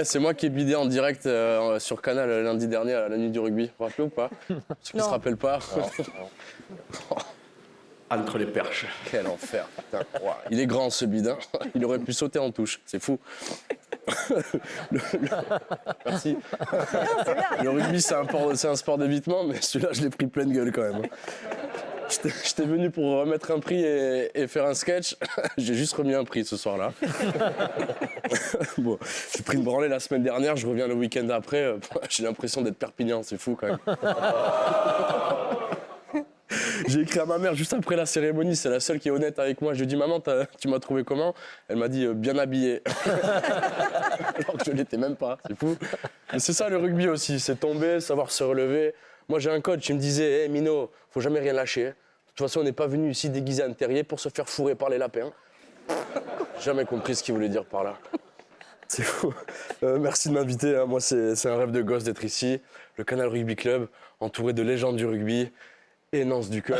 Ouais, c'est moi qui ai bidé en direct sur Canal lundi dernier à la nuit du rugby. Vous vous rappelez ou pas? Ceux qui ne se rappellent pas. Entre les perches. Quel enfer, putain. Wow. Il est grand ce bide, hein. Il aurait pu sauter en touche, c'est fou. Merci. Le rugby, c'est un sport d'évitement, mais celui-là, je l'ai pris pleine gueule quand même. J'étais venu pour remettre un prix et faire un sketch. J'ai juste remis un prix ce soir-là. Bon, j'ai pris une branlée la semaine dernière, je reviens le week-end après. J'ai l'impression d'être Perpignan, c'est fou quand même. J'ai écrit à ma mère juste après la cérémonie, c'est la seule qui est honnête avec moi. Je lui ai dit, maman, tu m'as trouvé comment? Elle m'a dit, bien habillé. Alors que je l'étais même pas, c'est fou. Mais c'est ça le rugby aussi, c'est tomber, savoir se relever. Moi j'ai un coach, il me disait, hey, Mino, faut jamais rien lâcher. De toute façon, on n'est pas venu ici déguisé en terrier pour se faire fourrer par les lapins. Jamais compris ce qu'il voulait dire par là. C'est fou. Merci de m'inviter, hein. Moi c'est un rêve de gosse d'être ici. Le Canal Rugby Club, entouré de légendes du rugby. Et Nance du cœur.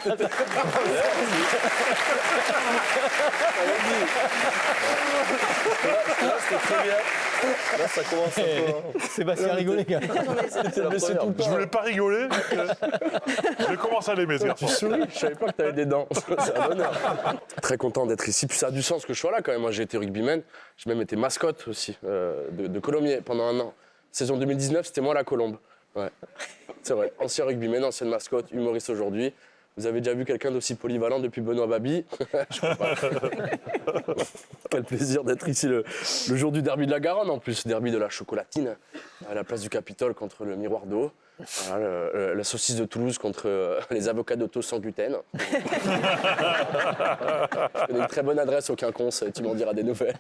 C'était très bien. Là, ça commence un peu. Sébastien a rigolé, quand même. Je voulais pas rigoler. Je commence à l'aimer, ce garçon. Tu souris, je savais pas que t'avais des dents. C'est un honneur. Très content d'être ici. Puis ça a du sens que je sois là quand même. Moi, j'ai été rugbyman. J'ai même été mascotte aussi de Colomiers pendant 1 an. Saison 2019, c'était moi la colombe. Ouais. C'est vrai. Ancien rugbyman, ancienne mascotte, humoriste aujourd'hui. Vous avez déjà vu quelqu'un d'aussi polyvalent depuis Benoît Babi? Je crois pas. Quel plaisir d'être ici le jour du derby de la Garonne, en plus, derby de la chocolatine, à la place du Capitole contre le Miroir d'eau. Voilà, la saucisse de Toulouse contre les avocats de toast sans gluten. Je connais une très bonne adresse au Quinconce, tu m'en diras des nouvelles.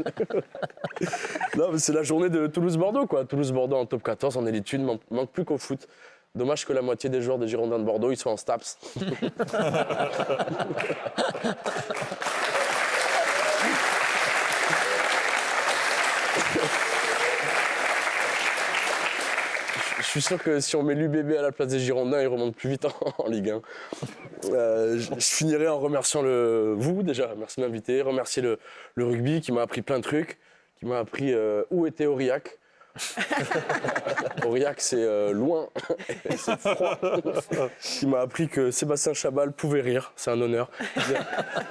Non, mais c'est la journée de Toulouse-Bordeaux, quoi. Toulouse-Bordeaux en top 14, en élite 1, manque plus qu'au foot. Dommage que la moitié des joueurs des Girondins de Bordeaux, ils soient en STAPS. Je suis sûr que si on met l'UBB à la place des Girondins, ils remontent plus vite en Ligue 1. Je finirai en remerciant vous déjà, merci de m'inviter, remercier le rugby qui m'a appris plein de trucs, qui m'a appris où était Aurillac. Aurillac, c'est loin et c'est froid. Qui m'a appris que Sébastien Chabal pouvait rire, c'est un honneur.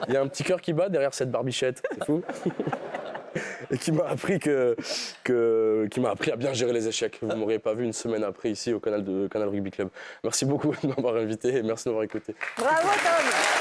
Il y a un petit cœur qui bat derrière cette barbichette, c'est fou. Et qui m'a appris qui m'a appris à bien gérer les échecs. Vous m'auriez pas vu une semaine après ici au Canal Rugby Club. Merci beaucoup de m'avoir invité et merci de m'avoir écouté. Bravo Tom.